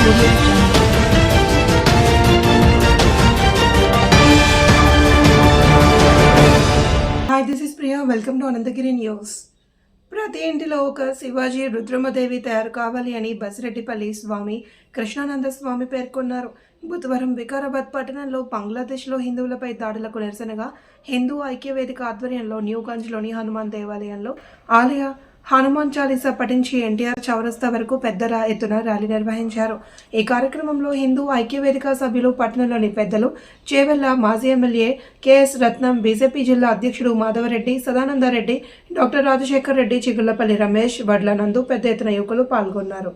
Hi, this is Priya. Welcome to Anandagiri News. ప్రతి ఇంటిలో ఒక శివాజీ రుద్రమదేవి తయారు కావాలి అని బసిరెడ్డిపల్లి స్వామి కృష్ణానంద స్వామి పేర్కొన్నారు. బుధవారం వికారాబాద్ పట్టణంలో బంగ్లాదేశ్లో హిందువులపై దాడులకు నిరసనగా హిందూ ఐక్యవేదిక ఆధ్వర్యంలో న్యూగంజ్లోని హనుమాన్ దేవాలయంలో ఆలయ హనుమాన్ చాలీసా పఠించి ఎన్టీఆర్ చౌరస్తా వరకు పెద్ద ఎత్తున ర్యాలీ నిర్వహించారు. ఈ కార్యక్రమంలో హిందూ ఐక్యవేదిక సభ్యులు, పట్టణంలోని పెద్దలు, చేవెళ్ల మాజీ ఎమ్మెల్యే కెఎస్ రత్నం, బీజేపీ జిల్లా అధ్యక్షుడు మాధవరెడ్డి, సదానందరెడ్డి, డాక్టర్ రాజశేఖర్ రెడ్డి, చిగుళ్లపల్లి రమేష్, వడ్ల నందు పెద్ద ఎత్తున యువకులు పాల్గొన్నారు.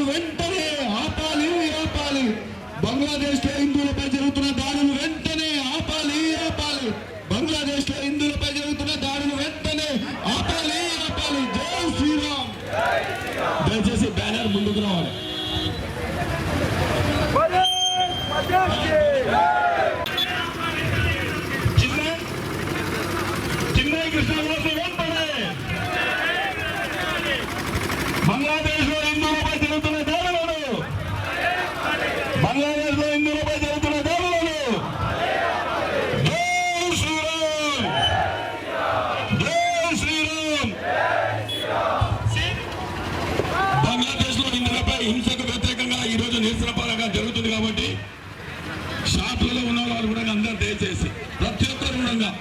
వెంటనే ఆపాలి ఆపాలి. బంగ్లాదేశ్ లో హిందువులపై జరుగుతున్న దాడులు వెంటనే ఆపాలి ఆపాలి. బంగ్లాదేశ్ లో హిందువులపై జరుగుతున్న దాడులు వెంటనే ఆపాలి ఆపాలి. జై శ్రీరామ్. దయచేసి బ్యానర్ ముందుకు రావాలి. చిన్నై కృష్ణ వెంటనే బంగ్లాదేశ్ లో హిందువులపై జరుగుతున్న దాడులను బంగ్లాదేశ్ లో హిందువులపై జరుగుతున్న దాడులను జై శ్రీరామ్ జై శ్రీరామ్. బంగ్లాదేశ్ లో హిందువులపై హింసకు వ్యతిరేకంగా ఈ రోజు నిరసన పరంగా జరుగుతుంది కాబట్టి షాపులలో ఉన్న వాళ్ళు కూడా అందరూ దయచేసి ప్రతి ఒక్కరు కూడా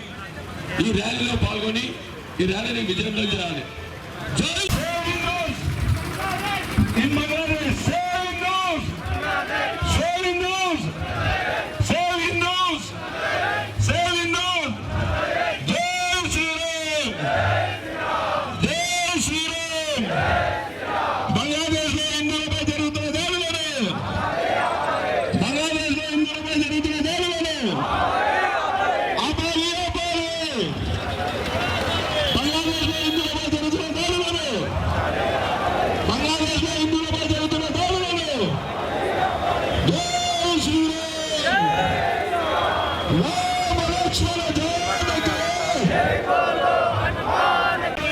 ఈ ర్యాలీలో పాల్గొని ఈ ర్యాలీని విజయవంతం చేయాలి. జై in Bangladesh, save Hindus, save Hindus, save Hindus, save Hindus. Jai Shri Ram, Jai Shri Ram. Bangladesh lo Hindulapై జరుగుతున్న దాడులను బంగ్లాదేశ్ లో హిందువులపై జరుగుతున్న దాడులను ఆపాలి ఆపాలి. బంగ్లాదేశ్ లో హిందువులపై జరుగుతున్న దాడులను బంగ్లాదేశ్ లో హిందువులపై జరుగుతున్న దాడులను జై శ్రీరామ్. రామ లక్ష్మణ జానకి జై బోలో హనుమాన్ కి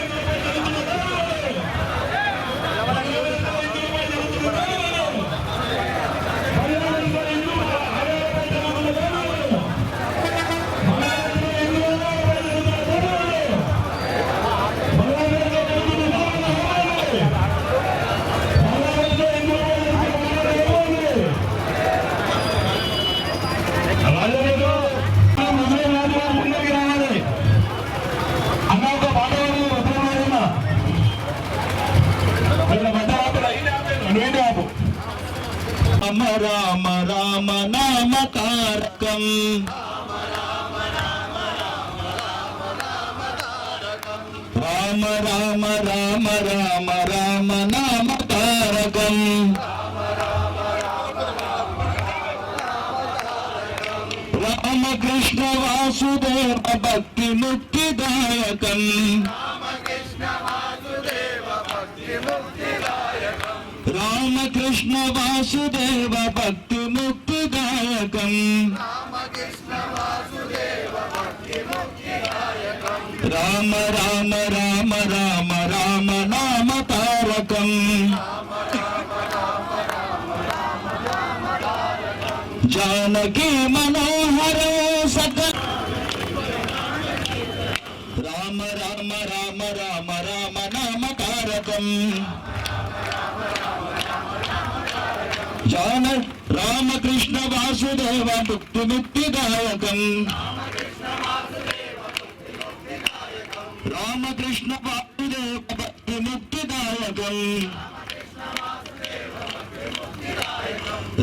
రామ రామ రామ నామ తారకం రామ రామ రామ రామ రామ నామ తారకం రామ కృష్ణ వాసుదేవ భక్తి ముక్తిదాయకం రామకృష్ణ వాసుదేవ భక్తి ముక్తిదాయకం రామ రామ రామ రామ రామ నామ తారకం జానకి మనోహర సకల రామ రామ రామ రామ రామ నామ తారకం జాన రామకృష్ణ వాసుదేవ ముక్తి ముక్తిదాయకం రామకృష్ణ వాసుదేవ భక్తి ముక్తిదాయకం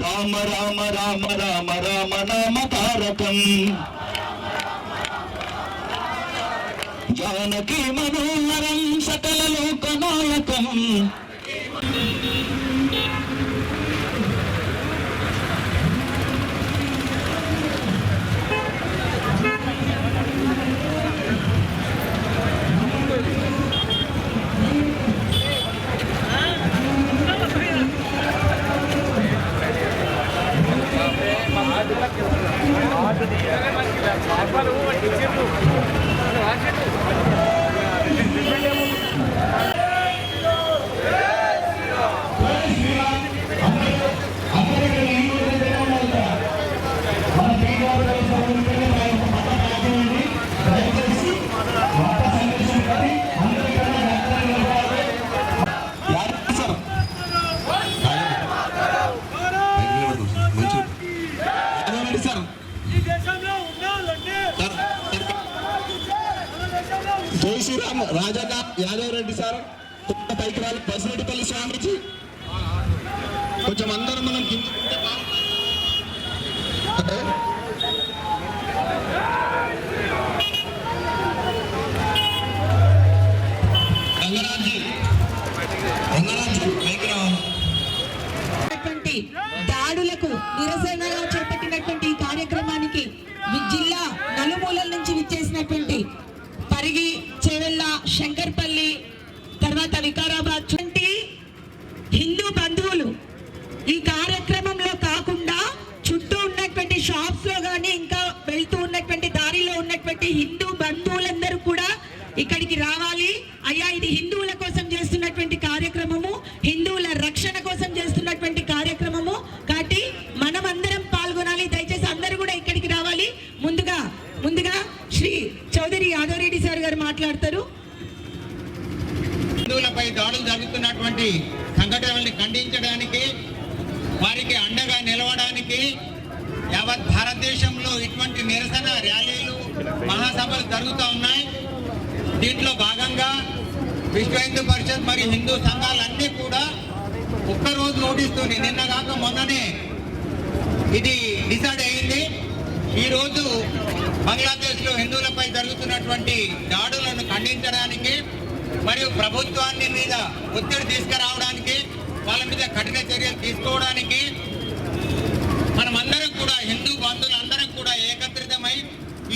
రామ రామ రామ రామ రామ నామ తారకం జానకి మనోహరం సకల లోకనాయకం శ్రీరామ్ రాజన్న యాదవ్ రెడ్డి సార్ పైకి రాలి బసిరెడ్డిపల్లి స్వామిజీ కొంచెం అందరం మనం కింద దాడులకు నిరసనగా చేపట్టినటువంటి ఈ కార్యక్రమానికి జిల్లా నలుమూలల నుంచి విచ్చేసినటువంటి పరిగి, చేవెళ్ళ, శంకర్పల్లి, తర్వాత వికారాబాద్ హిందూ బంధువులు ఈ కార్యక్రమంలో కాకుండా చుట్టూ ఉన్నటువంటి షాప్స్ లో కానీ ఇంకా వెళ్తూ ఉన్నటువంటి దారిలో ఉన్నటువంటి హిందూ బంధువులందరూ కూడా ఇక్కడికి రావాలి. అయ్యా, ఇది హిందువుల కోసం చేస్తున్నటువంటి కార్యక్రమము, హిందువుల రక్షణ కోసం చేస్తున్నటువంటి కార్యక్రమము కాబట్టి మనం అందరం పాల్గొనాలి. దయచేసి అందరూ కూడా ఇక్కడికి రావాలి. ముందుగా శ్రీ చౌదరి యాదవ్ రెడ్డి సార్ గారు మాట్లాడతారు. హిందువులపై దాడులు జరుగుతున్నటువంటి సంఘటనల్ని ఖండించడానికి, వారికి అండగా నిలవడానికి యావత్ భారతదేశంలో ఇటువంటి నిరసన ర్యాలీలు, మహాసభలు జరుగుతూ ఉన్నాయి. దీంట్లో భాగంగా విశ్వ హిందూ పరిషత్ మరియు హిందూ సంఘాలన్నీ కూడా ఒక్కరోజు నోటీస్తూనే నిన్న కాక మొన్ననే ఇది డిసైడ్ అయింది. ఈరోజు బంగ్లాదేశ్లో హిందువులపై జరుగుతున్నటువంటి దాడులను ఖండించడానికి మరియు ప్రభుత్వాన్ని మీద ఒత్తిడి తీసుకురావడానికి, వాళ్ళ మీద కఠిన చర్యలు తీసుకోవడానికి మనమందరం కూడా హిందూ బంధువులందరం కూడా ఏకత్రితమై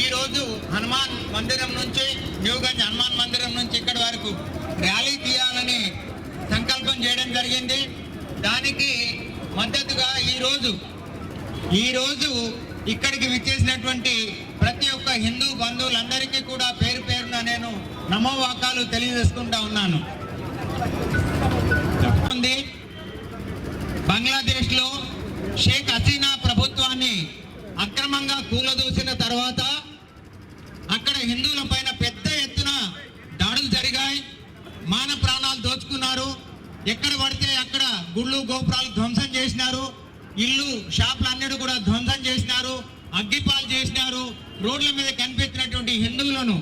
ఈరోజు హనుమాన్ మందిరం నుంచి, న్యూగంజ్ హనుమాన్ మందిరం నుంచి ఇక్కడి వరకు ర్యాలీ తీయాలని సంకల్పం చేయడం జరిగింది. దానికి మద్దతుగా ఈరోజు ఇక్కడికి విచ్చేసినటువంటి ప్రతి ఒక్క హిందూ బంధువులందరికీ కూడా పేరు పేరున నేను నమోవాకాలు తెలియజేసుకుంటా ఉన్నాను. బంగ్లాదేశ్లో షేక్ హసీనా ప్రభుత్వాన్ని అక్రమంగా కూలదోసిన తర్వాత అక్కడ హిందువుల పైన పెద్ద ఎత్తున దాడులు జరిగాయి. మాన ప్రాణాలు దోచుకున్నారు. ఎక్కడ పడితే అక్కడ గుళ్ళు గోపురాలు ధ్వంసం చేసినారు. ఇల్లు షాపులన్నిటి కూడా ధ్వంసం చేసినారు. అగ్గిపాలు చేసినారు. రోడ్ల మీద కనిపించినటువంటి హిందువులను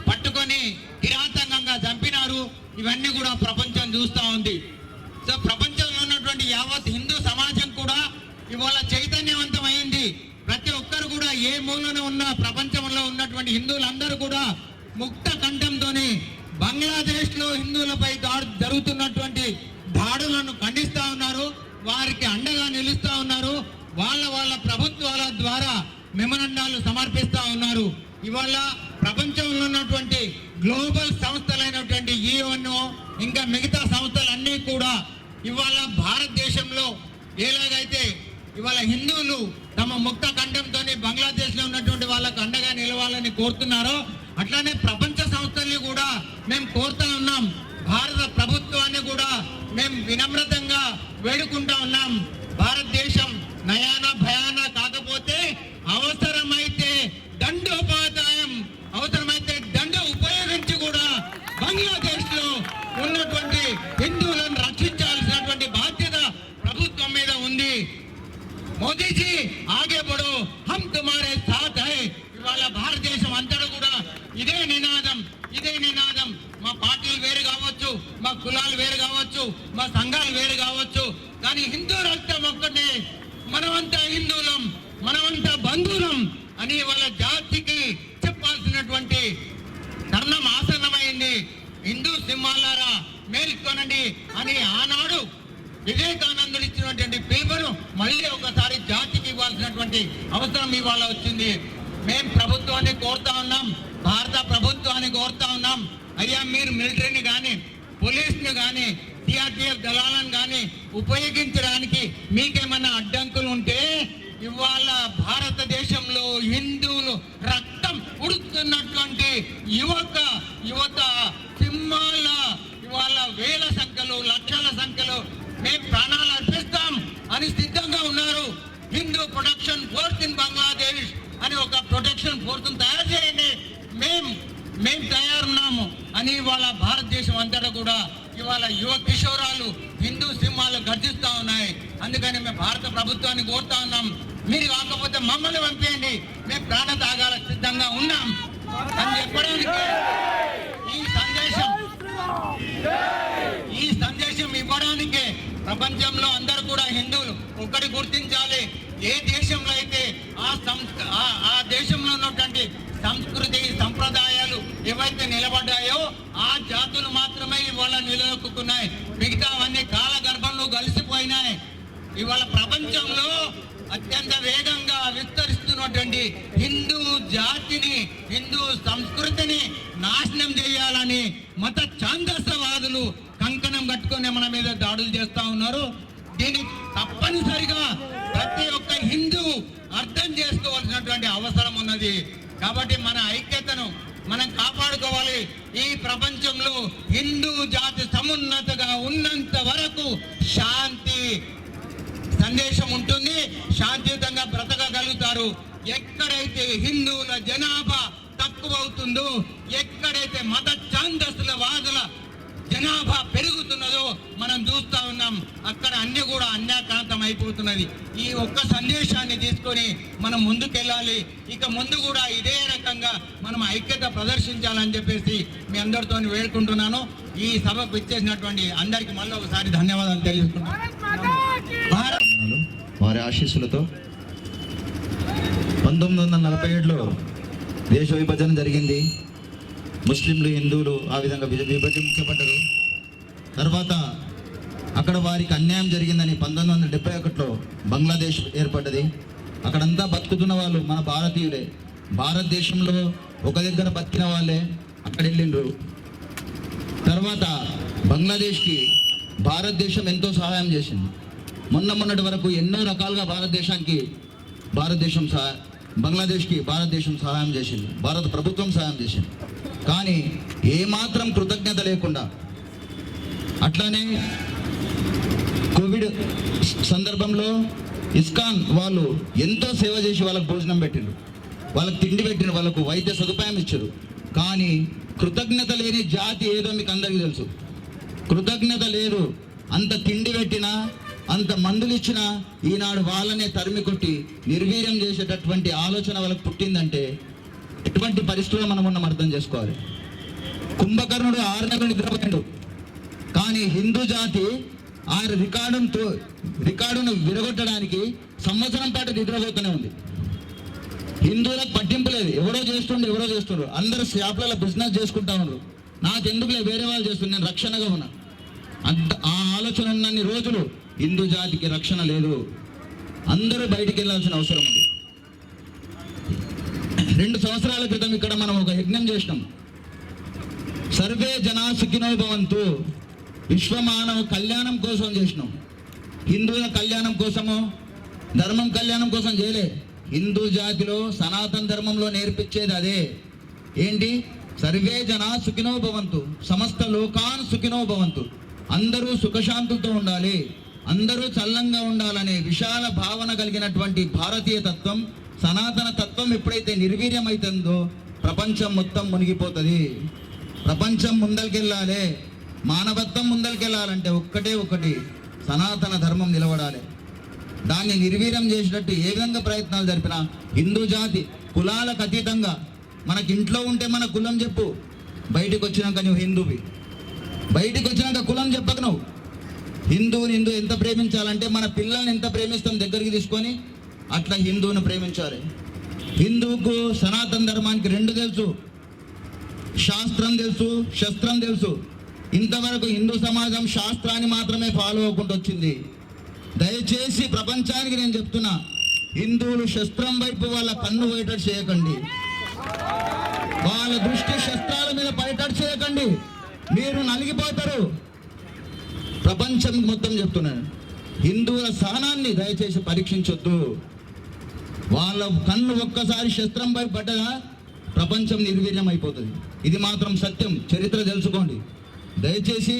పట్టుకొని కిరాతకంగా చంపినారు. ఇవన్నీ కూడా ప్రపంచం చూస్తూ ఉంది. సో ప్రపంచంలో ఉన్నటువంటి యావత్ హిందూ సమాజం కూడా ఇవాళ చైతన్యవంతమైంది. ప్రతి ఒక్కరు కూడా ఏ మూలన ఉన్న ప్రపంచంలో ఉన్నటువంటి హిందువులందరూ కూడా ముక్త కంఠంతోనే బంగ్లాదేశ్లో హిందువులపై జరుగుతున్నటువంటి దాడులను ఖండిస్తూ ఉన్నారు. వారికి అండగా నిలుస్తూ ఉన్నారు. వాళ్ళ ప్రభుత్వాల ద్వారా మెమోరాండాలు సమర్పిస్తూ ఉన్నారు. ఇవాళ ప్రపంచంలో ఉన్నటువంటి గ్లోబల్ సంస్థలైనటువంటి యుఎన్ఓ ఇంకా మిగతా సంస్థలన్నీ కూడా ఇవాళ భారతదేశంలో ఎలాగైతే ఇవాళ హిందువులు తమ ముక్త కంఠంతో బంగ్లాదేశ్లో ఉన్నటువంటి వాళ్ళకు అండగా నిలవాలని కోరుతున్నారో అట్లానే ప్రపంచ సంస్థల్ని కూడా మేము కోరుతా ఉన్నాం. భారత ప్రభుత్వాన్ని కూడా మేము వినమ్రతంగా వేడుకుంటా ఉన్నాం. భారతదేశం నయానా భయానా కాకపోతే అవసరమైతే దండోపాధ్యాయం, అవసరమైతే దండ ఉపయోగించి కూడా బంగ్లాదేశ్లో ఉన్నటువంటి హిందువులను రక్షించాల్సినటువంటి బాధ్యత ప్రభుత్వం మీద ఉంది. మోదీజీ ఆగే బడో, హమ్ తుమారే సాథ్ హై. ఇవాళ భారతదేశం అంతటా కూడా ఇదే నినాదం. మా పార్టీలు వేరు కావచ్చు, మా కులాలు వేరు కావచ్చు, మా సంఘాలు వేరు కావచ్చు, కానీ హిందూ రక్తం ఒక్కటే. మనమంతా హిందువులం, మనమంతా బంధువులం అని వాళ్ళ జాతికి చెప్పాల్సినటువంటి తరుణం ఆసన్నమైంది. హిందూ సింహాలారా మేల్కొనండి అని ఆనాడు వివేకానందుడు ఇచ్చినటువంటి పిలుపును మళ్ళీ ఒకసారి జాతికి ఇవ్వాల్సినటువంటి అవసరం ఇవాళ వచ్చింది. మేము ప్రభుత్వాన్ని కోరుతా ఉన్నాం, భారత ప్రభుత్వాన్ని కోరుతా ఉన్నాం. అయ్యా, మీరు మిలిటరీని కానీ పోలీసుని కానీ సిఆర్పిఎఫ్ దళాలను కానీ ఉపయోగించడానికి మీకేమన్నా అడ్డంకులు ఉంటే ఇవాళ భారతదేశంలో హిందువులు రక్తం ఉడుకుతున్నటువంటి యువత సింహాల ఇవాళ వేల సంఖ్యలో లక్షల సంఖ్యలో మేము ప్రాణాలు అర్పిస్తాం అని సిద్ధంగా ఉన్నారు. Hindu protection force in Bangladesh అని ఒక ప్రొటెక్షన్ ఫోర్స్ తయారు చేయండి, మేము తయారున్నాము అని ఇవాళ భారతదేశం అంతటా కూడా ఇవాళ యువ కిషోరాలు హిందూ సింహాలు గర్జిస్తూ ఉన్నాయి. అందుకని మేము భారత ప్రభుత్వాన్ని కోరుతా ఉన్నాం, మీరు కాకపోతే మమ్మల్ని పంపేయండి, మేము ప్రాణ త్యాగాలకు సిద్ధంగా ఉన్నాం. అని చెప్పడానికి ఈ సందేశం ఇవ్వడానికి ప్రపంచంలో అందరూ కూడా హిందువులు ఒక్కటి గుర్తించాలి. ఏ దేశంలో అయితే ఆ దేశంలో ఉన్నటువంటి సంస్కృతి సంప్రదాయాలు ఏవైతే నిలబడ్డాయో ఆ జాతులు మాత్రమే ఇవాళ నిలదొక్కున్నాయి. మిగతావన్నీ కాలగర్భంలో కలిసిపోయినాయి. ఇవాళ ప్రపంచంలో అత్యంత వేగంగా విస్తరిస్తున్నటువంటి హిందూ జాతిని, హిందూ సంస్కృతిని నాశనం చేయాలని మత ఛాందసవాదులు కంకణం కట్టుకొని మన మీద దాడులు చేస్తా ఉన్నారు. దీన్ని తప్పనిసరిగా ప్రతి ఒక్క హిందూ అర్థం చేసుకోవాల్సినటువంటి అవసరం ఉన్నది. కాబట్టి మన ఐక్యతను మనం కాపాడుకోవాలి. ఈ ప్రపంచంలో హిందూ జాతి సమున్నతగా ఉన్నంత వరకు శాంతి సందేశం ఉంటుంది, శాంతియుతంగా బ్రతకగలుగుతారు. ఎక్కడైతే హిందువుల జనాభా తక్కువ అవుతుందో, ఎక్కడైతే మత ఛాందసుల వాదుల జనాభా పెరుగుతున్నదో మనం చూస్తా ఉన్నాం. అక్కడ అన్ని కూడా అన్యాక్రాంతం అయిపోతున్నది. ఈ ఒక్క సందేశాన్ని తీసుకొని మనం ముందుకెళ్ళాలి. ఇక ముందు కూడా ఇదే రకంగా మనం ఐక్యత ప్రదర్శించాలని చెప్పేసి మీ అందరితో వేడుకుంటున్నాను. ఈ సభకు ఇచ్చేసినటువంటి అందరికి మళ్ళీ ఒకసారి ధన్యవాదాలు తెలియజేస్తున్నాను. వారి ఆశీస్సులతో 1947లో దేశ విభజన జరిగింది. ముస్లింలు హిందువులు ఆ విధంగా విభజించబడ్డారు. తర్వాత అక్కడ వారికి అన్యాయం జరిగిందని 1971లో బంగ్లాదేశ్ ఏర్పడ్డది. అక్కడంతా బతుకుతున్న వాళ్ళు మన భారతీయులే. భారతదేశంలో ఒక దగ్గర బతికిన వాళ్ళే అక్కడ వెళ్ళిండ్రు. తర్వాత బంగ్లాదేశ్కి భారతదేశం ఎంతో సహాయం చేసింది. మొన్నటి వరకు ఎన్నో రకాలుగా బంగ్లాదేశ్కి భారతదేశం సహాయం చేసింది, భారత ప్రభుత్వం సహాయం చేసింది. కానీ ఏమాత్రం కృతజ్ఞత లేకుండా, అట్లానే కోవిడ్ సందర్భంలో ఇస్కాన్ వాళ్ళు ఎంతో సేవ చేసి వాళ్ళకు భోజనం పెట్టిండ్రు, వాళ్ళకి తిండి పెట్టిండ్రు, వాళ్ళకు వైద్య సదుపాయం ఇచ్చారు. కానీ కృతజ్ఞత లేని జాతి ఏదో మీకు అందరికీ తెలుసు. కృతజ్ఞత లేదు. అంత తిండి పెట్టినా, అంత మందులు ఇచ్చినా ఈనాడు వాళ్ళనే తరిమి కొట్టి నిర్వీర్యం చేసేటటువంటి ఆలోచన వాళ్ళకు పుట్టిందంటే ఎటువంటి పరిస్థితుల్లో మనం ఉన్నాం అర్థం చేసుకోవాలి. కుంభకర్ణుడు 6 నెలలు నిద్రపోయాడు. కానీ హిందూ జాతి ఆ రికార్డును విరగొట్టడానికి సంవత్సరం పాటు నిద్రపోతూనే ఉంది. హిందువులకు పట్టింపు లేదు. ఎవరో చేస్తుండ్రు. అందరూ షాపులలో బిజినెస్ చేసుకుంటా ఉన్నారు. నాకెందుకులే, వేరే వాళ్ళు చేస్తున్నారు, నేను రక్షణగా ఉన్నా. ఆ ఆలోచన ఉన్నన్ని రోజులు హిందూ జాతికి రక్షణ లేదు. అందరూ బయటికి వెళ్ళాల్సిన అవసరం ఉంది. 2 సంవత్సరాల క్రితం ఇక్కడ మనం ఒక యజ్ఞం చేసినాం. సర్వే జనా సుఖినో భవంతు, విశ్వమానవ కళ్యాణం కోసం చేసినాం. హిందువుల కళ్యాణం కోసమో ధర్మం కళ్యాణం కోసం చేయలే. హిందూ జాతిలో సనాతన ధర్మంలో నేర్పించేది అదే. ఏంటి? సర్వే జనా సుఖినో భవంతు, సమస్త లోకాన్ సుఖినో భవంతు. అందరూ సుఖశాంతులతో ఉండాలి, అందరూ చల్లంగా ఉండాలనే విశాల భావన కలిగినటువంటి భారతీయ తత్వం, సనాతన తత్వం ఎప్పుడైతే నిర్వీర్యం అవుతుందో ప్రపంచం మొత్తం మునిగిపోతుంది. ప్రపంచం ముందరికెళ్ళాలి, మానవత్వం ముందరికెళ్ళాలంటే ఒకటి సనాతన ధర్మం నిలబడాలి. దాన్ని నిర్వీర్యం చేసినట్టు ఏ విధంగా ప్రయత్నాలు జరిపినా హిందూ జాతి కులాలకు అతీతంగా, మనకి ఇంట్లో ఉంటే మన కులం చెప్పు, బయటకు వచ్చినాక నువ్వు హిందువి, బయటకు వచ్చినాక కులం చెప్పక నువ్వు. హిందువుని ఎంత ప్రేమించాలంటే మన పిల్లల్ని ఎంత ప్రేమిస్తాం దగ్గరికి తీసుకొని అట్లా హిందువుని ప్రేమించాలి. హిందువుకు సనాతన ధర్మానికి 2 తెలుసు, శాస్త్రం తెలుసు, శస్త్రం తెలుసు. ఇంతవరకు హిందూ సమాజం శాస్త్రాన్ని మాత్రమే ఫాలో అవ్వకుండా వచ్చింది. దయచేసి ప్రపంచానికి నేను చెప్తున్నా, హిందువులు శస్త్రం వైపు వాళ్ళ కన్ను పోయేటట్టు చేయకండి, వాళ్ళ దృష్టి శస్త్రాల మీద పడేటట్టు చేయకండి, మీరు నలిగిపోతారు. ప్రపంచం మొత్తం చెప్తున్నాను, హిందువుల సహనాన్ని దయచేసి పరీక్షించొద్దు. వాళ్ళ కన్ను ఒక్కసారి శస్త్రం వైపు పడ్డగా ప్రపంచం నిర్వీర్యం అయిపోతుంది. ఇది మాత్రం సత్యం, చరిత్ర తెలుసుకోండి. దయచేసి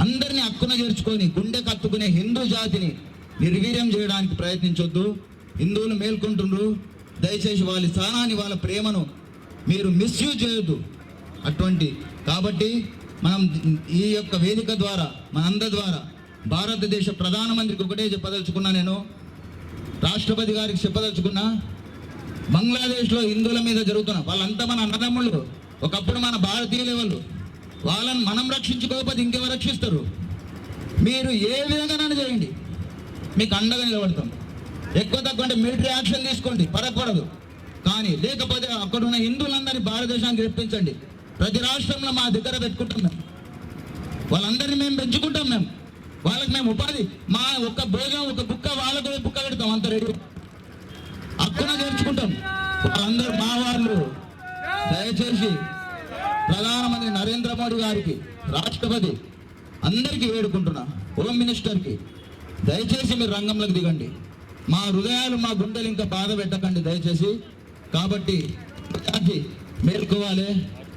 అందరినీ హక్కున చేర్చుకొని గుండె కత్తుకునే హిందూ జాతిని నిర్వీర్యం చేయడానికి ప్రయత్నించొద్దు. హిందువులు మేల్కొంటుండ్రు, దయచేసి వాళ్ళ సహనాన్ని, వాళ్ళ ప్రేమను మీరు మిస్యూజ్ చేయొద్దు. కాబట్టి మనం ఈ యొక్క వేదిక ద్వారా, మనందరి ద్వారా భారతదేశ ప్రధానమంత్రికి ఒకటే చెప్పదలుచుకున్నా, నేను రాష్ట్రపతి గారికి చెప్పదలుచుకున్నా, బంగ్లాదేశ్లో హిందువుల మీద జరుగుతున్న వాళ్ళంతా మన అన్నదమ్ముళ్ళు, ఒకప్పుడు మన భారతీయులు వాళ్ళు. వాళ్ళని మనం రక్షించుకోకపోతే ఇంకెవరు రక్షిస్తారు? మీరు ఏ విధంగానైనా చేయండి, మీకు అండగా నిలబడతాం. ఎక్కువ తక్కువ అంటే మిలిటరీ యాక్షన్ తీసుకోండి, పడకూడదు. కానీ లేకపోతే అక్కడ ఉన్న హిందువులందరినీ భారతదేశానికి రప్పించండి. ప్రతి రాష్ట్రంలో మా దగ్గర పెట్టుకుంటాం మేము, వాళ్ళందరినీ మేము పెంచుకుంటాం. వాళ్ళకి మేము ఉపాధి, మా ఒక్క భోజనం ఒక బుక్క వాళ్ళకు బుక్క పెడతాం, అంత రెడీ హక్కున చేర్చుకుంటాం. వాళ్ళందరూ మా వాళ్ళు. దయచేసి ప్రధానమంత్రి నరేంద్ర మోడీ గారికి, రాష్ట్రపతి అందరికీ వేడుకుంటున్నా, హోమ్ మినిస్టర్కి దయచేసి మీరు రంగంలోకి దిగండి. మా హృదయాలు మా గుండెలు ఇంకా బాధ పెట్టకండి దయచేసి. కాబట్టి మేల్కోవాలి,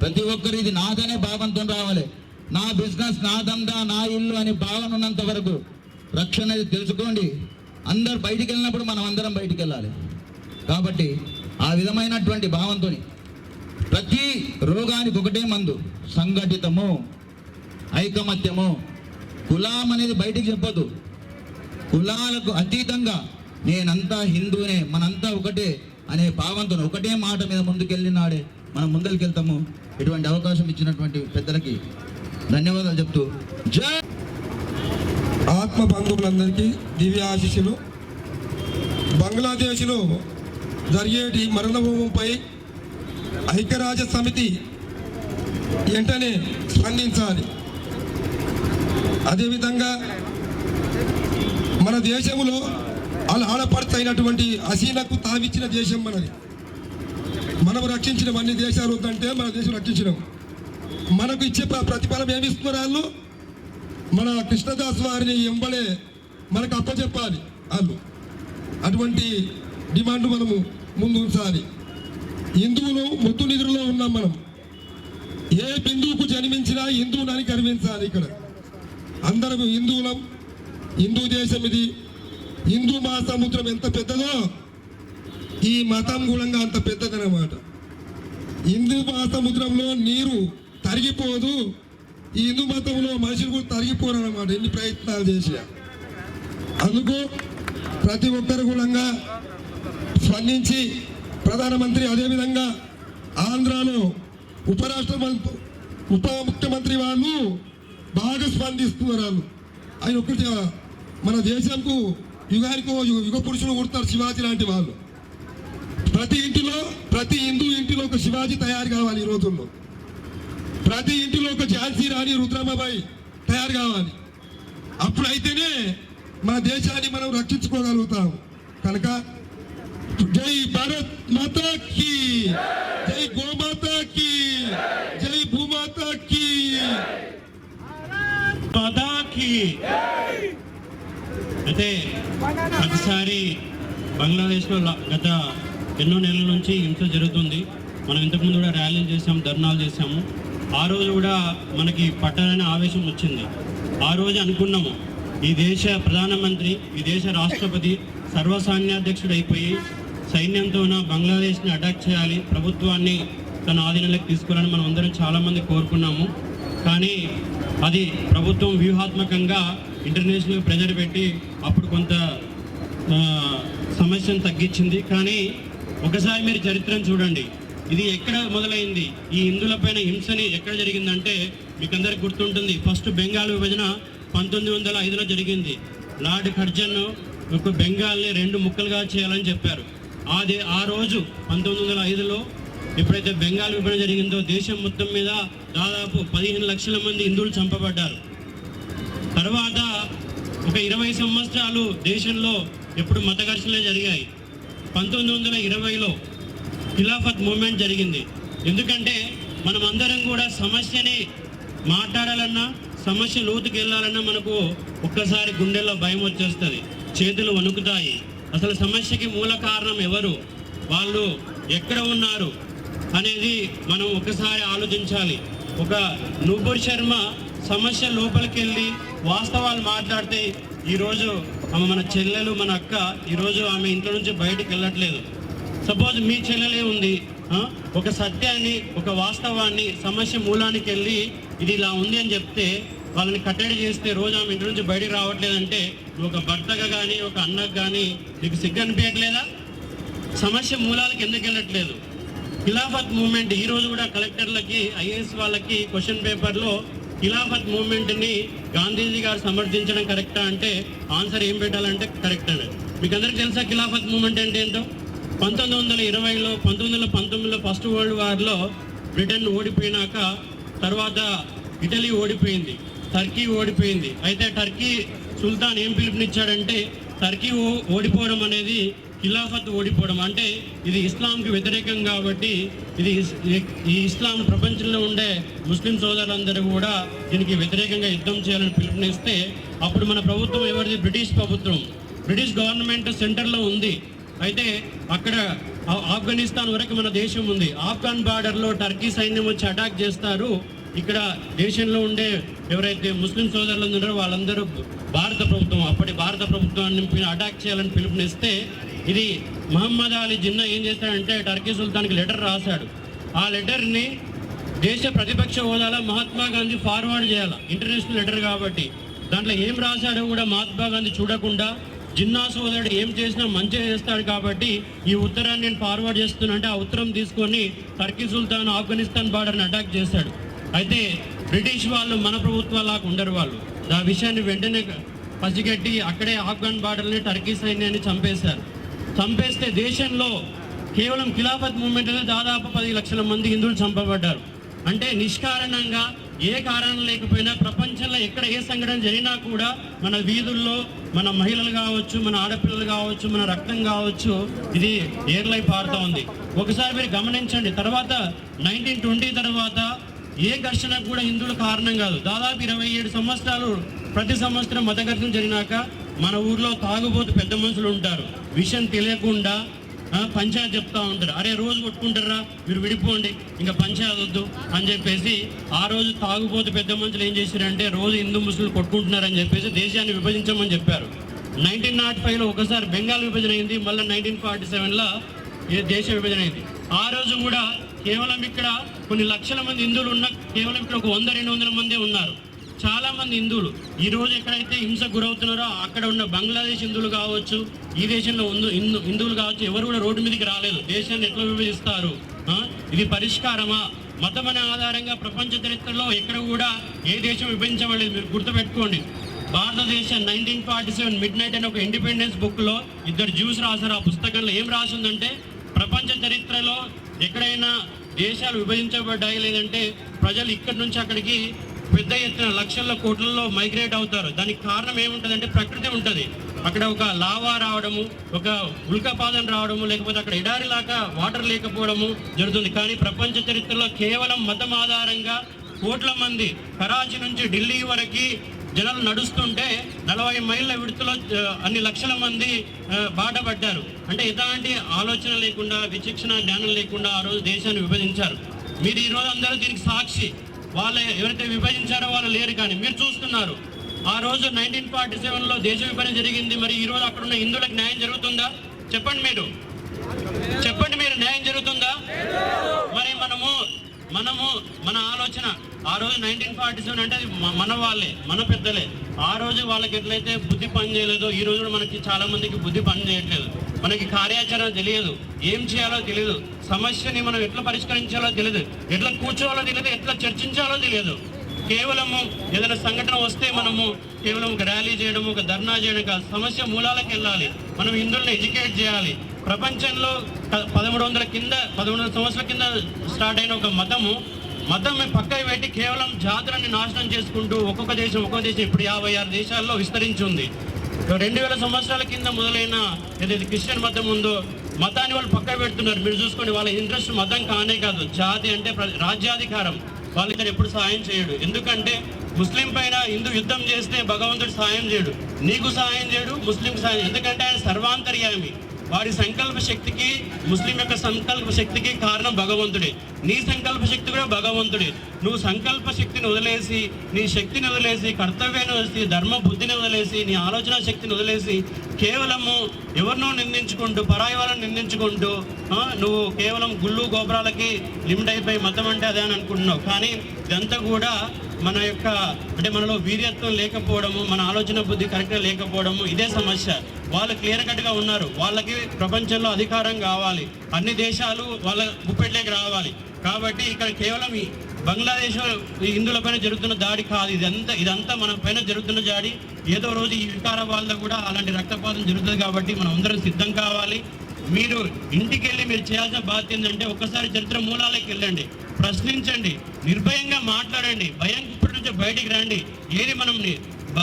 ప్రతి ఒక్కరు ఇది నాదనే భావంతో రావాలి. నా బిజినెస్, నా దందా, నా ఇల్లు అనే భావన ఉన్నంత వరకు రక్షణ అనేది తెలుసుకోండి. అందరు బయటికి వెళ్ళినప్పుడు మనం అందరం బయటికి వెళ్ళాలి. కాబట్టి ఆ విధమైనటువంటి భావంతో ప్రతి రోగానికి ఒకటే మందు, సంఘటితము, ఐకమత్యము. కులం అనేది బయటికి చెప్పొద్దు. కులాలకు అతీతంగా నేనంతా హిందూనే, మనంతా ఒకటే అనే భావంతో ఒకటే మాట మీద ముందుకెళ్ళినాడే మనం ముందరికెళ్తాము. ఇటువంటి అవకాశం ఇచ్చినటువంటి పెద్దలకి ధన్యవాదాలు చెప్తూ జై. ఆత్మ బంధువులందరికీ దివ్య ఆశీస్సులు. బంగ్లాదేశ్లో జరిగేటి మరణభూమిపై ఐక్యరాజ్య సమితి వెంటనే స్పందించాలి. అదేవిధంగా మన దేశంలో ఆడపడుతైనటువంటి హసీనాకు తావిచ్చిన దేశం మనది. మనం రక్షించిన అన్ని దేశాలు వద్దంటే మన దేశం రక్షించినాం. మనకు ఇచ్చే ప్రతిఫలం ఏమి ఇస్తున్నారు వాళ్ళు? మన కృష్ణదాస్ వారిని ఎంబడే మనకు అప్పచెప్పాలి వాళ్ళు. అటువంటి డిమాండ్ మనము ముందు ఉంచాలి. హిందువులు మొద్దు నిధులలో ఉన్నాం మనం. ఏ బిందువుకు జన్మించినా హిందువులని గర్వించాలి. ఇక్కడ అందరం హిందువులం. హిందూ దేశం ఇది. హిందూ మహాసముద్రం ఎంత పెద్దదో ఈ మతం మూలంగా అంత పెద్దదన్నమాట. హిందూ మహాసముద్రంలో నీరు తరిగిపోదు, ఈ హిందూ మతంలో మనుషులు కూడా తరిగిపోరు అన్నమాట, ఎన్ని ప్రయత్నాలు చేసి. అందుకు ప్రతి ఒక్కరు కూడా స్పందించి ప్రధానమంత్రి, అదేవిధంగా ఆంధ్రాలో ఉప ముఖ్యమంత్రి వాళ్ళు బాగా స్పందిస్తున్నారు. వాళ్ళు ఆయన ఒకటి మన దేశంకు యుగానికో యుగ పురుషులు కొడతారు శివాజీ లాంటి వాళ్ళు. ప్రతి ఇంటిలో, ప్రతి హిందూ ఇంటిలో ఒక శివాజీ తయారు కావాలి. ఈ రోజుల్లో ప్రతి ఇంటిలో ఒక ఝాన్సీ రాణి, రుద్రమ్మబాయి తయారు కావాలి. అప్పుడైతేనే మన దేశాన్ని మనం రక్షించుకోగలుగుతాం. కనుక జై భారత్ మాతా కీ, జై గోమాతా కీ, జై భూమాతా కీ. అయితే ప్రతిసారి బంగ్లాదేశ్లో గత ఎన్నో నెలల నుంచి హింస జరుగుతుంది. మనం ఇంతకుముందు కూడా ర్యాలీలు చేసాము, ధర్నాలు చేసాము. ఆ రోజు కూడా మనకి పట్టాలనే ఆవేశం వచ్చింది. ఆ రోజు అనుకున్నాము, ఈ దేశ ప్రధానమంత్రి, ఈ దేశ రాష్ట్రపతి సర్వసైన్యాధ్యక్షుడు అయిపోయి సైన్యంతోన బంగ్లాదేశ్ని అటాక్ చేయాలి, ప్రభుత్వాన్ని తన ఆధీనంలోకి తీసుకోవాలని మనం అందరం చాలామంది కోరుకున్నాము. కానీ అది ప్రభుత్వం వ్యూహాత్మకంగా ఇంటర్నేషనల్ ప్రెజర్ పెట్టి అప్పుడు కొంత సమస్యను తగ్గించింది. కానీ ఒకసారి మీరు చరిత్రను చూడండి, ఇది ఎక్కడ మొదలైంది? ఈ హిందువులపైన హింసని ఎక్కడ జరిగిందంటే మీకు అందరికి గుర్తుంటుంది. ఫస్ట్ బెంగాల్ విభజన 1905లో జరిగింది. లార్డ్ కర్జన్ ఒక బెంగాల్ని 2 ముక్కలుగా చేయాలని చెప్పారు. ఆ రోజు 1905లో ఎప్పుడైతే బెంగాల్ విభజన జరిగిందో దేశం మొత్తం మీద దాదాపు 15 లక్షల మంది హిందువులు చంపబడ్డారు. తర్వాత ఒక 20 సంవత్సరాలు దేశంలో ఎప్పుడు మత ఘర్షణలే జరిగాయి. 1920లో ఖిలాఫత్ మూమెంట్ జరిగింది. ఎందుకంటే మనం అందరం కూడా సమస్యని మాట్లాడాలన్నా, సమస్య లోతుకు వెళ్ళాలన్నా మనకు ఒక్కసారి గుండెల్లో భయం వచ్చేస్తుంది, చేతులు వణుకుతాయి. అసలు సమస్యకి మూల కారణం ఎవరు, వాళ్ళు ఎక్కడ ఉన్నారు అనేది మనం ఒకసారి ఆలోచించాలి. ఒక నూపూర్ శర్మ సమస్య లోపలికి వెళ్ళి వాస్తవాలు మాట్లాడితే ఈరోజు ఆమె మన చెల్లెలు, మన అక్క, ఈరోజు ఆమె ఇంట్లో నుంచి బయటికి వెళ్ళట్లేదు. సపోజ్ మీ చెల్లెలే ఉంది, ఒక సత్యాన్ని, ఒక వాస్తవాన్ని, సమస్య మూలానికి వెళ్ళి ఇది ఇలా ఉంది అని చెప్తే వాళ్ళని కట్టడి చేస్తే రోజు ఆమె ఇంటి నుంచి బయటికి రావట్లేదంటే నువ్వు ఒక భర్తగా కానీ, ఒక అన్నకు కానీ నీకు సిగ్గు అనిపించట్లేదా? సమస్య మూలాలకు ఎందుకు వెళ్ళట్లేదు? ఖిలాఫత్ మూవ్మెంట్ ఈ రోజు కూడా కలెక్టర్లకి ఐఏఎస్ వాళ్ళకి క్వశ్చన్ పేపర్లో ఖిలాఫత్ మూవ్మెంట్ని గాంధీజీ గారు సమర్థించడం కరెక్టా అంటే ఆన్సర్ ఏం పెట్టాలంటే కరెక్ట్ అని. మీకు అందరికీ తెలుసా ఖిలాఫత్ మూవ్మెంట్ అంటే ఏంటో? 1920లో 1919లో ఫస్ట్ వరల్డ్ వార్లో బ్రిటన్ ఓడిపోయినాక తర్వాత ఇటలీ ఓడిపోయింది, టర్కీ ఓడిపోయింది. అయితే టర్కీ సుల్తాన్ ఏం పిలుపునిచ్చాడంటే టర్కీ ఓడిపోవడం అనేది ఖిలాఫత్ ఓడిపోవడం, అంటే ఇది ఇస్లాంకి వ్యతిరేకం కాబట్టి ఈ ఇస్లాం ప్రపంచంలో ఉండే ముస్లిం సోదరులందరూ కూడా దీనికి వ్యతిరేకంగా యుద్ధం చేయాలని పిలుపునిస్తే అప్పుడు మన ప్రభుత్వం ఎవరిది? బ్రిటిష్ ప్రభుత్వం, బ్రిటిష్ గవర్నమెంట్ సెంటర్లో ఉంది. అయితే అక్కడ ఆఫ్ఘనిస్తాన్ వరకు మన దేశం ఉంది. ఆఫ్ఘన్ బార్డర్లో టర్కీ సైన్యం వచ్చి అటాక్ చేస్తారు. ఇక్కడ దేశంలో ఉండే ఎవరైతే ముస్లిం సోదరులు ఉన్నారో వాళ్ళందరూ భారత ప్రభుత్వం, అప్పటి భారత ప్రభుత్వాన్ని అటాక్ చేయాలని పిలుపునిస్తే ఇది మహమ్మద్ అలీ జిన్నా ఏం చేశాడంటే టర్కీ సుల్తాన్కి లెటర్ రాశాడు. ఆ లెటర్ని దేశ ప్రతిపక్ష హోదాలో మహాత్మా గాంధీ ఫార్వర్డ్ చేయాలి, ఇంటర్నేషనల్ లెటర్ కాబట్టి. దాంట్లో ఏం రాశాడో కూడా మహాత్మా గాంధీ చూడకుండా జిన్నా సోదరుడు ఏం చేసినా మంచిగా చేస్తాడు కాబట్టి ఈ ఉత్తరాన్ని నేను ఫార్వర్డ్ చేస్తున్నా అంటే ఆ ఉత్తరం తీసుకొని టర్కీ సుల్తాన్ ఆఫ్ఘనిస్తాన్ బార్డర్ని అటాక్ చేశాడు. అయితే బ్రిటిష్ వాళ్ళు మన ప్రభుత్వాలకు ఉండరు, వాళ్ళు ఆ విషయాన్ని వెంటనే పసిగట్టి అక్కడే ఆఫ్ఘన్ బార్డర్ని టర్కీ సైన్యాన్ని చంపేస్తే దేశంలో కేవలం ఖిలాఫత్ మూవ్మెంట్ అనేది దాదాపు 10 లక్షల మంది హిందువులు చంపబడ్డారు. అంటే నిష్కారణంగా ఏ కారణం లేకపోయినా ప్రపంచంలో ఎక్కడ ఏ సంఘటన జరిగినా కూడా మన వీధుల్లో మన మహిళలు కావచ్చు, మన ఆడపిల్లలు కావచ్చు, మన రక్తం కావచ్చు, ఇది ఏర్లై పారుతూ ఉంది. ఒకసారి మీరు గమనించండి, తర్వాత 1920 తర్వాత ఏ ఘర్షణకు కూడా హిందువులు కారణం కాదు. దాదాపు 27 సంవత్సరాలు ప్రతి సంవత్సరం మత ఘర్షణ జరిగినాక మన ఊర్లో తాగుబోతు పెద్ద మనుషులు ఉంటారు, విషయం తెలియకుండా పంచాయతీ చెప్తా ఉంటారు. అరే రోజు కొట్టుకుంటారా, మీరు విడిపోండి, ఇంకా పంచాయతీ వద్దు అని చెప్పేసి ఆ రోజు తాగుబోతు పెద్ద మనుషులు ఏం చేశారంటే రోజు హిందూ ముస్లింలు కొట్టుకుంటున్నారని చెప్పేసి దేశాన్ని విభజించమని చెప్పారు. 1905లో ఒకసారి బెంగాల్ విభజన అయింది, మళ్ళీ 1947లో దేశ విభజన అయింది. ఆ రోజు కూడా కేవలం ఇక్కడ కొన్ని లక్షల మంది హిందువులు ఉన్న కేవలం ఇక్కడ ఒక 100-200 మంది ఉన్నారు. చాలా మంది హిందువులు ఈ రోజు ఎక్కడైతే హింసకు గురవుతున్నారో అక్కడ ఉన్న బంగ్లాదేశ్ హిందువులు కావచ్చు, ఈ దేశంలో హిందువులు కావచ్చు, ఎవరు కూడా రోడ్డు మీదకి రాలేదు. దేశాన్ని ఎట్లా విభజిస్తారు? ఇది పరిష్కారమా? మతం అనే ఆధారంగా ప్రపంచ చరిత్రలో ఎక్కడ కూడా ఏ దేశం విభజించబడలేదు. మీరు గుర్తుపెట్టుకోండి, భారతదేశం 1947 మిడ్ నైట్ అనే ఒక ఇండిపెండెన్స్ బుక్లో 2 జ్యూస్ రాశారు. ఆ పుస్తకంలో ఏం రాసిందంటే ప్రపంచ చరిత్రలో ఎక్కడైనా దేశాలు విభజించబడ్డాయి లేదంటే ప్రజలు ఇక్కడి నుంచి అక్కడికి పెద్ద ఎత్తున లక్షల కోట్లలో మైగ్రేట్ అవుతారు. దానికి కారణం ఏముంటుందంటే ప్రకృతి ఉంటుంది. అక్కడ ఒక లావా రావడము, ఒక ఉల్కాపాతం రావడము, లేకపోతే అక్కడ ఎడారిలాగా వాటర్ లేకపోవడము జరుగుతుంది. కానీ ప్రపంచ చరిత్రలో కేవలం మతం ఆధారంగా కోట్ల మంది కరాచీ నుంచి ఢిల్లీ వరకు జనాలు నడుస్తుంటే 40 మైళ్ళ విడుదలలో అన్ని లక్షల మంది బాటపడ్డారు. అంటే ఎలాంటి ఆలోచన లేకుండా, విచక్షణ జ్ఞానం లేకుండా ఆ రోజు దేశాన్ని విభజించారు. మీరు ఈరోజు అందరూ దీనికి సాక్షి. వాళ్ళు ఎవరైతే విభజించారో వాళ్ళు లేరు, కానీ మీరు చూస్తున్నారు. ఆ రోజు 1947లో దేశ విభజన జరిగింది. మరి ఈ రోజు అక్కడ ఉన్న హిందువులకు న్యాయం జరుగుతుందా? చెప్పండి మీరు న్యాయం జరుగుతుందా? మరి మన ఆలోచన ఆ రోజు 1947 అంటే అది మన వాళ్ళే, మన పెద్దలే. ఆ రోజు వాళ్ళకి ఎట్లయితే బుద్ధి పని చేయలేదో ఈ రోజు మనకి చాలా మందికి బుద్ధి పని చేయట్లేదు. మనకి కార్యాచరణ తెలియదు, ఏం చేయాలో తెలియదు, సమస్యని మనం ఎట్లా పరిష్కరించాలో తెలియదు, ఎట్లా కూర్చోవాలో తెలియదు, ఎట్లా చర్చించాలో తెలియదు. కేవలము ఏదైనా సంఘటన వస్తే మనము కేవలం ఒక ర్యాలీ చేయడం, ఒక ధర్నా చేయడం కాదు, సమస్య మూలాలకు వెళ్ళాలి. మనం హిందువులను ఎడ్యుకేట్ చేయాలి. ప్రపంచంలో 1100 సంవత్సరాల కింద స్టార్ట్ అయిన ఒక మతం పక్కకి పెట్టి కేవలం జాతులను నాశనం చేసుకుంటూ ఒక్కొక్క దేశం ఇప్పుడు 56 దేశాల్లో విస్తరించి ఉంది. 2000 సంవత్సరాల కింద మొదలైన ఏదైతే క్రిస్టియన్ మతం ఉందో మతాన్ని వాళ్ళు పక్కకు పెడుతున్నారు. మీరు చూసుకోండి, వాళ్ళ ఇంట్రెస్ట్ మతం కానే కాదు, జాతి అంటే రాజ్యాధికారం. వాళ్ళకి ఎప్పుడు సాయం చేయడు. ఎందుకంటే ముస్లిం పైన హిందూ యుద్ధం చేస్తే భగవంతుడు సాయం చేయడు, నీకు సాయం చేయడు, ముస్లిం సాయం. ఎందుకంటే ఆయన సర్వాంతర్యామి. వారి సంకల్ప శక్తికి, ముస్లిం యొక్క సంకల్ప శక్తికి కారణం భగవంతుడే. నీ సంకల్ప శక్తి కూడా భగవంతుడే. నువ్వు సంకల్ప శక్తిని వదిలేసి, నీ శక్తిని వదిలేసి, కర్తవ్యాన్ని వదిలేసి, ధర్మ బుద్ధిని వదిలేసి, నీ ఆలోచన శక్తిని వదిలేసి కేవలము ఎవరినో నిందించుకుంటూ, పరాయి వాళ్ళని నిందించుకుంటూ నువ్వు కేవలం గుళ్ళు గోపురాలకి లిమిట్ అయిపోయి మతం అంటే అదే అని అనుకుంటున్నావు. కానీ ఇదంతా కూడా మన యొక్క అంటే మనలో వీర్యత్వం లేకపోవడము, మన ఆలోచన బుద్ధి కరెక్ట్గా లేకపోవడము, ఇదే సమస్య. వాళ్ళు క్లియర్ కట్గా ఉన్నారు. వాళ్ళకి ప్రపంచంలో అధికారం కావాలి, అన్ని దేశాలు వాళ్ళ గుప్పెట్లోకి రావాలి. కాబట్టి ఇక్కడ కేవలం ఈ బంగ్లాదేశ్ హిందువులపైన జరుగుతున్న దాడి కాదు, ఇదంతా మన పైన జరుగుతున్న దాడి. ఏదో రోజు ఈ వికారాబాద్లో కూడా అలాంటి రక్తపాతం జరుగుతుంది. కాబట్టి మనం అందరం సిద్ధం కావాలి. మీరు ఇంటికి వెళ్ళి మీరు చేయాల్సిన బాధ్యత ఏంటంటే ఒక్కసారి చరిత్ర మూలాలకు వెళ్ళండి, ప్రశ్నించండి, నిర్భయంగా మాట్లాడండి, భయం ఇప్పటి నుంచి బయటికి రండి. ఏది మనం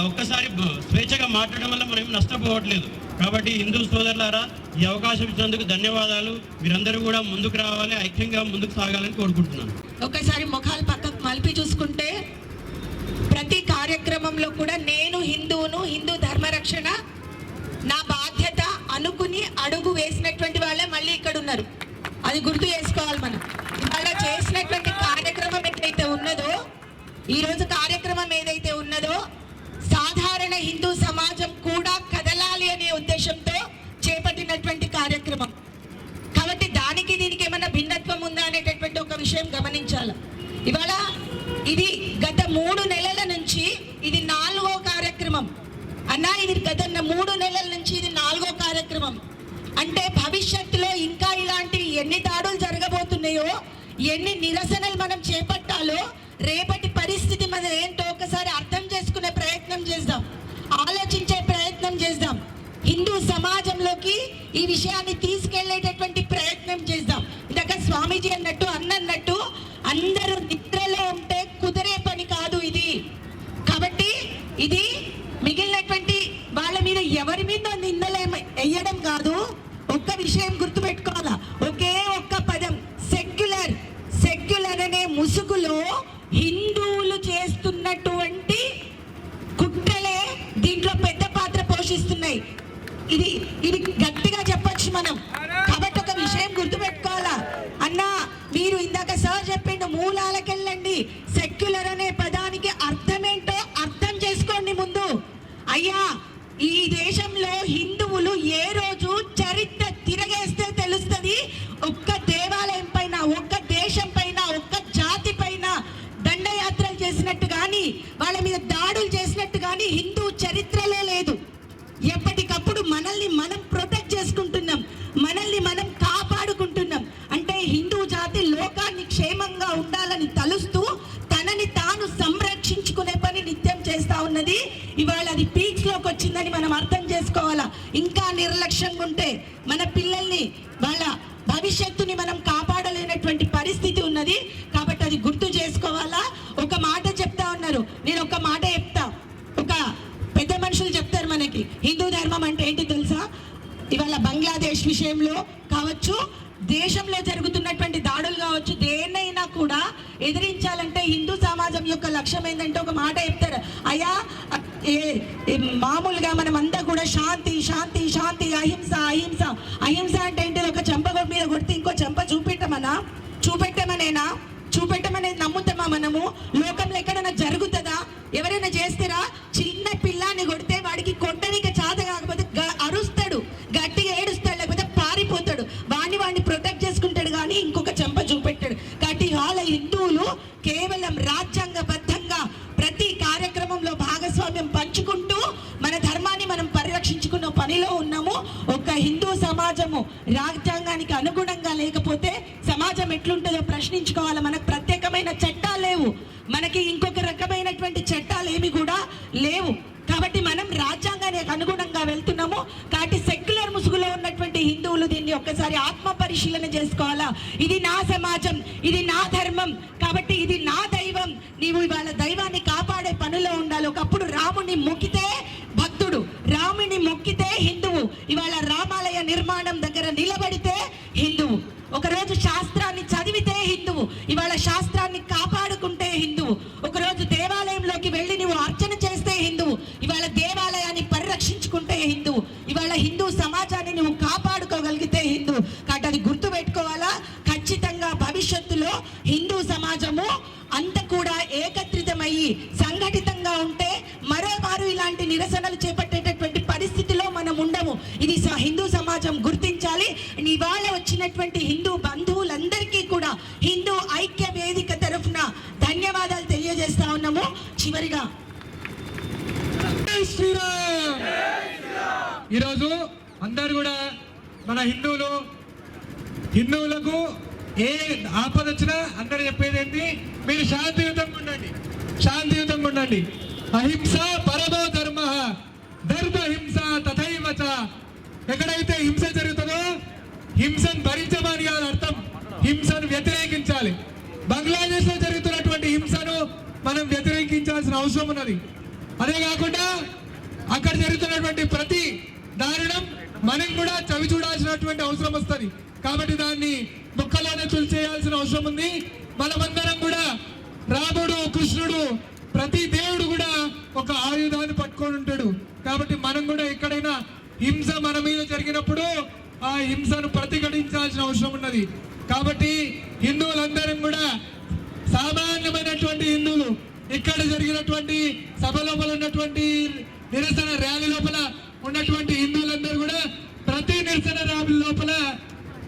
ఒక్కసారి స్వేచ్ఛగా మాట్లాడడం వల్ల మనం ఏమి నష్టపోవట్లేదు. కాబట్టి హిందూ సోదరులారా, ఈ అవకాశం ఇచ్చినందుకు ధన్యవాదాలు. మీరందరూ కూడా ముందుకు రావాలి, ఐక్యంగా ముందుకు సాగాలని కోరుకుంటున్నాను. ఒకసారి ముఖాలు పక్కకు మలిపి చూసుకుంటే ప్రతి కార్యక్రమంలో కూడా నేను హిందువును, హిందూ ధర్మరక్షణ నా బాధ్యత అనుకుని అడుగు వేసినటువంటి వాళ్ళే మళ్ళీ ఇక్కడ ఉన్నారు. అది గుర్తు చేసుకోవాలి మనం. ఇవాళ చేసినటువంటి కార్యక్రమం ఏదైతే ఉన్నదో, ఈరోజు కార్యక్రమం ఏదైతే ఉన్నదో, సాధారణ హిందూ సమాజం కూడా కదలాలి అనే ఉద్దేశంతో చేపట్టినటువంటి కార్యక్రమం. కాబట్టి దానికి దీనికి ఏమైనా భిన్నత్వం ఉందా అనేటటువంటి ఒక విషయం గమనించాలి. ఇవాళ ఇది గత 3 నెలల నుంచి ఇది 4వ కార్యక్రమం అన్నా. ఇది గత 3 నెలల నుంచి ఇది 4వ కార్యక్రమం. అంటే భవిష్యత్తులో ఇంకా ఇలాంటి ఎన్ని దాడులు జరగబోతున్నాయో, ఎన్ని నిరసనలు మనం చేపట్టాలో, రేపటి పరిస్థితి మన ఏంటో ఒకసారి అర్థం చేసుకునే ప్రయత్నం చేద్దాం, ఆలోచించే ప్రయత్నం చేద్దాం, హిందూ సమాజంలోకి ఈ విషయాన్ని తీసుకెళ్లేటటువంటి ప్రయత్నం చేద్దాం. ఇందాక స్వామీజీ అన్నట్టు అన్నట్టు అందరూ నిద్రలో ఉంటే కుదిరే పని కాదు ఇది. కాబట్టి ఇది మిగిలినటువంటి వాళ్ళ మీద ఎవరి మీద నిందలు వేయడం కాదు. ఒక్క విషయం గుర్తుపెట్టుకోవాలా, ఒకే ఒక్క పదం సెక్యులర్. సెక్యులర్ అనే ముసుగులో హిందువులు చేస్తున్నటువంటి కుట్రలే దీంట్లో పెద్ద పాత్ర పోషిస్తున్నాయి. ఇది గట్టిగా చెప్పొచ్చు మనం. కాబట్టి ఒక విషయం గుర్తుపెట్టుకోవాలా అన్నా, మీరు ఇందాక సార్ చెప్పిండు మూలాలకెళ్ళండి. సెక్యులర్ అనే పదానికి అర్థమేంటో అర్థం చేసుకోండి ముందు. అయ్యా, ఈ దేశంలో హిందువులు ఏ రోజు చరిత్ర తిరగేస్తే తెలుస్తుంది, ఒక్క దేవాలయం పైన, ఒక్క దేశం పైన, ఒక్క జాతి పైన దండయాత్రలు చేసినట్టు కానీ, వాళ్ళ మీద దాడులు చేసినట్టు కానీ హిందూ చరిత్రలో లేదు. ఎప్పటికప్పుడు మనల్ని మనం ప్రొటెక్ట్ చేసుకుంటున్నాం, మనల్ని మనం కాపాడుకుంటున్నాం. అంటే హిందూ జాతి లోకాన్ని క్షేమంగా ఉండాలని తలుస్తూ తనని తాను సంరక్షించుకునే పని నిత్యం చేస్తా ఉన్నది. ఇవాళ అది పీక్స్ లోకి వచ్చిందని మనం అర్థం చేసుకోవాలా. ఇంకా నిర్లక్ష్యంగా ఉంటే మన పిల్లల్ని, వాళ్ళ భవిష్యత్తుని మనం కాపాడలేనటువంటి పరిస్థితి ఉన్నది. కాబట్టి అది గుర్తు చేసుకోవాలా. ఒక మాట చెప్తా ఉన్నారు, నేను ఒక మాట చెప్తా. ఒక పెద్ద మనుషులు చెప్తారు మనకి హిందూ ధర్మం అంటే ఏంటి తెలుసా? ఇవాళ బంగ్లాదేశ్ విషయంలో కావచ్చు, దేశంలో జరుగుతున్నటువంటి దాడులు కావచ్చు, దేన్నైనా కూడా ఎదిరించాలంటే హిందూ సమాజం యొక్క లక్ష్యం ఏంటంటే ఒక మాట చెప్తారు, అయ్యా మామూలుగా మనం అంతా కూడా శాంతి శాంతి శాంతి, అహింస అహింస. అహింస అంటే ఏంటి? ఒక చెంప మీద కొడితే ఇంకో చెంప చూపెట్టమనేది నమ్ముతామా మనము? లోకంలో ఎక్కడైనా జరుగుతుందా? ఎవరైనా చేస్తారా? చిన్న పిల్లాన్ని కొడితే వాడికి కొట్టడానికి చేత కాకపోతే అరుస్తాడు, గట్టిగా ఏడుస్తాడు, లేకపోతే పారిపోతాడు, వాడిని ప్రొటెక్ట్ చేసుకుంటాడు, కానీ ఇంకొక చెంప చూపెట్టాడు. కాబట్టి వాళ్ళ హిందువులు కేవలం రాజ్యాంగబద్ధంగా ప్రతి కార్యక్రమంలో భాగస్వామ్యం పంచుకుంటూ మన ధర్మాన్ని మనం పరిరక్షించుకున్న పనిలో ఉన్నాము. ఒక హిందూ సమాజము రాజ్యాంగానికి అనుగుణంగా లేకపోతే సమాజం ఎట్లుంటుందో ప్రశ్నించుకోవాలి. మనకు ప్రత్యేకమైన చట్టాలు లేవు, మనకి ఇంకొక రకమైనటువంటి చట్టాలు ఏమి కూడా లేవు. కాబట్టి మనం రాజ్యాంగానికి అనుగుణంగా వెళ్తున్నాము. కాబట్టి సెక్యులర్ ముసుగులో ఉన్నటువంటి హిందువులు దీన్ని ఒక్కసారి ఆత్మ పరిశీలన చేసుకోవాలా. ఇది నా సమాజం, ఇది నా ధర్మం, కాబట్టి ఇది నా దైవం. నీవు ఇవాళ దైవాన్ని కాపాడే పనిలో ఉండాలి. ఒకప్పుడు రాముని మొక్కితే భక్తుడు, రాముని మొక్కితే హిందువు. ఇవాళ రామాలయ నిర్మాణం దగ్గర నిలబడితే హిందువు. ఒకరోజు శాస్త్రాన్ని చదివితే హిందువు. ఇవాళ శాస్త్రాన్ని కాపాడుకుంటే హిందువు. ఒకరోజు దేవాలయంలోకి వెళ్ళి నువ్వు అర్చన చేస్తే హిందువు. ఇవాళ దేవాలయాన్ని పరిరక్షించుకుంటే హిందువు. ఇవాళ హిందూ సమాజాన్ని నువ్వు కాపాడుకోగలిగితే హిందువు. కాబట్టి అది గుర్తు పెట్టుకోవాలా. ఖచ్చితంగా భవిష్యత్తులో వచ్చినటువంటి హిందూ బంధువులందరికీ కూడా హిందూ ఐక్య వేదిక తరఫున ధన్యవాదాలు తెలియజేస్తా ఉన్నాము. చివరిగా జై శ్రీరామ్. ఈరోజు అందరు కూడా మన హిందువులకు ఏ ఆపద వచ్చినా అందరు చెప్పేది ఏంటి, మీరు శాంతియుతంగా ఉండండి. అహింస పరమో ధర్మ, ధర్మ హింస తథైవ చ. ఎక్కడైతే హింస జరుగుతుందో హింసను భరించమని కాదు అర్థం, హింసను వ్యతిరేకించాలి. బంగ్లాదేశ్ లో జరుగుతున్నటువంటి హింసను మనం వ్యతిరేకించాల్సిన అవసరం ఉన్నది. అదే కాకుండా అక్కడ జరుగుతున్నటువంటి ప్రతి దారుణం మనం కూడా చవి చూడాల్సినటువంటి అవసరం వస్తుంది. కాబట్టి దాన్ని ముక్కలోనే తుల్చేయాల్సిన అవసరం ఉంది. మనమందరం కూడా రాముడు, కృష్ణుడు, ప్రతి దేవుడు కూడా ఒక ఆయుధాన్ని పట్టుకొని ఉంటాడు. కాబట్టి మనం కూడా ఎక్కడైనా హింస మన మీద జరిగినప్పుడు ఆ హింసను ప్రతిఘటించాల్సిన అవసరం ఉన్నది. కాబట్టి హిందువులందరం కూడా, సామాన్యమైనటువంటి హిందువులు, ఇక్కడ జరిగినటువంటి సభ లోపల ఉన్నటువంటి నిరసన ర్యాలీ లోపల ఉన్నటువంటి హిందువులందరూ కూడా ప్రతి నిరసన ర్యాలీ లోపల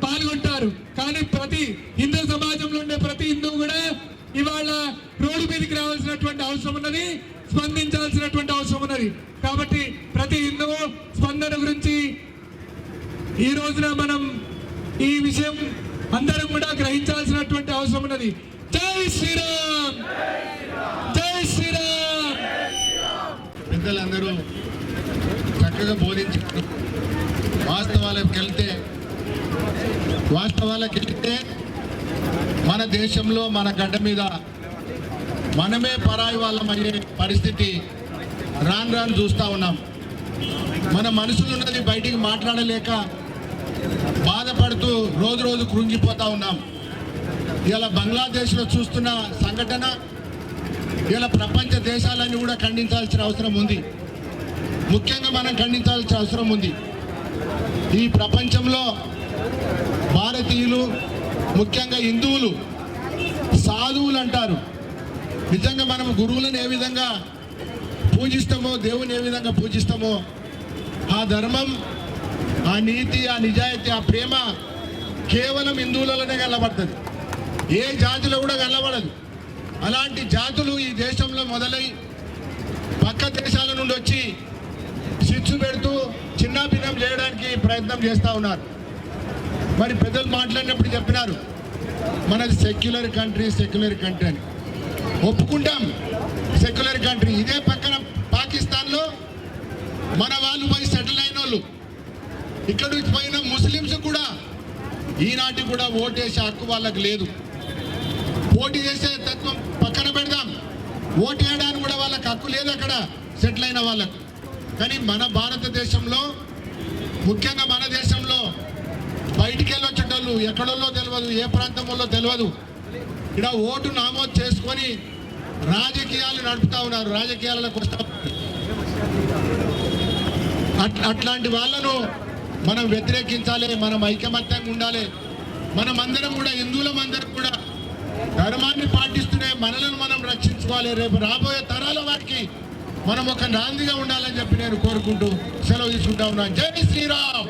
పాల్గొంటారు. కానీ ప్రతి హిందూ సమాజంలో ఉండే ప్రతి హిందువు కూడా ఇవాళ రోడ్డు మీదకి రావాల్సినటువంటి అవసరం ఉన్నది, స్పందించాల్సినటువంటి అవసరం ఉన్నది. కాబట్టి ప్రతి హిందువు స్పందన గురించి ఈ రోజున మనం ఈ విషయం అందరం కూడా గ్రహించాల్సినటువంటి అవసరం ఉన్నది. జై శ్రీరామ్, జై శ్రీరామ్. పెద్దలందరూ చక్కగా బోధించారు. వాస్తవాలకు వెళ్తే మన దేశంలో మన గడ్డ మీద మనమే పరాయి వాళ్ళం అయ్యే పరిస్థితి రాను చూస్తూ ఉన్నాం. మన మనసులున్నది బయటికి మాట్లాడలేక బాధపడుతూ రోజు కృంగిపోతూ ఉన్నాం. ఇలా బంగ్లాదేశ్లో చూస్తున్న సంఘటన ఇలా ప్రపంచ దేశాలన్నీ కూడా ఖండించాల్సిన అవసరం ఉంది. ముఖ్యంగా మనం ఖండించాల్సిన అవసరం ఉంది. ఈ ప్రపంచంలో భారతీయులు, ముఖ్యంగా హిందువులు సాధువులు అంటారు. నిజంగా మనం గురువులను ఏ విధంగా పూజిస్తామో, దేవుని ఏ విధంగా పూజిస్తామో, ఆ ధర్మం, ఆ నీతి, ఆ నిజాయితీ, ఆ ప్రేమ కేవలం హిందువులలోనే కనబడుతుంది. ఏ జాతిలో కూడా కనబడదు. అలాంటి జాతులు ఈ దేశంలో మొదలై పక్క దేశాల నుండి వచ్చి శిక్షు పెడుతూ చిన్నాభిన్నం చేయడానికి ప్రయత్నం చేస్తూ ఉన్నారు. మరి పెద్దలు మాట్లాడినప్పుడు చెప్పినారు, మనది సెక్యులర్ కంట్రీ అని. ఒప్పుకుంటాం, సెక్యులర్ కంట్రీ. ఇదే పక్కన పాకిస్తాన్లో మన వాళ్ళు పోయి సెటిల్ అయిన వాళ్ళు, ఇక్కడి నుంచి పోయిన ముస్లిమ్స్ కూడా ఈనాటి కూడా ఓటేసే హక్కు వాళ్ళకి లేదు. పోటీ చేసే తత్వం పక్కన పెడదాం, ఓటు వేయడానికి కూడా వాళ్ళకి హక్కు లేదు అక్కడ సెటిల్ అయిన వాళ్ళకు. కానీ మన భారతదేశంలో, ముఖ్యంగా మన దేశంలో బయటికి వెళ్ళి వచ్చేటోళ్ళు ఎక్కడోళ్ళో తెలియదు, ఏ ప్రాంతంలో తెలియదు, ఇక్కడ ఓటు నమోదు చేసుకొని రాజకీయాలు నడుపుతా ఉన్నారు, రాజకీయాలకు వస్తా. అట్లాంటి వాళ్ళను మనం వ్యతిరేకించాలి, మనం ఐకమత్యంగా ఉండాలి. మనమందరం కూడా, హిందువులమందరం కూడా ధర్మాన్ని పాటిస్తూనే మనలను మనం రక్షించుకోవాలి. రేపు రాబోయే తరాల వారికి మనం ఒక నాందిగా ఉండాలని చెప్పి నేను కోరుకుంటూ సెలవు తీసుకుంటా ఉన్నాను. జై శ్రీరామ్.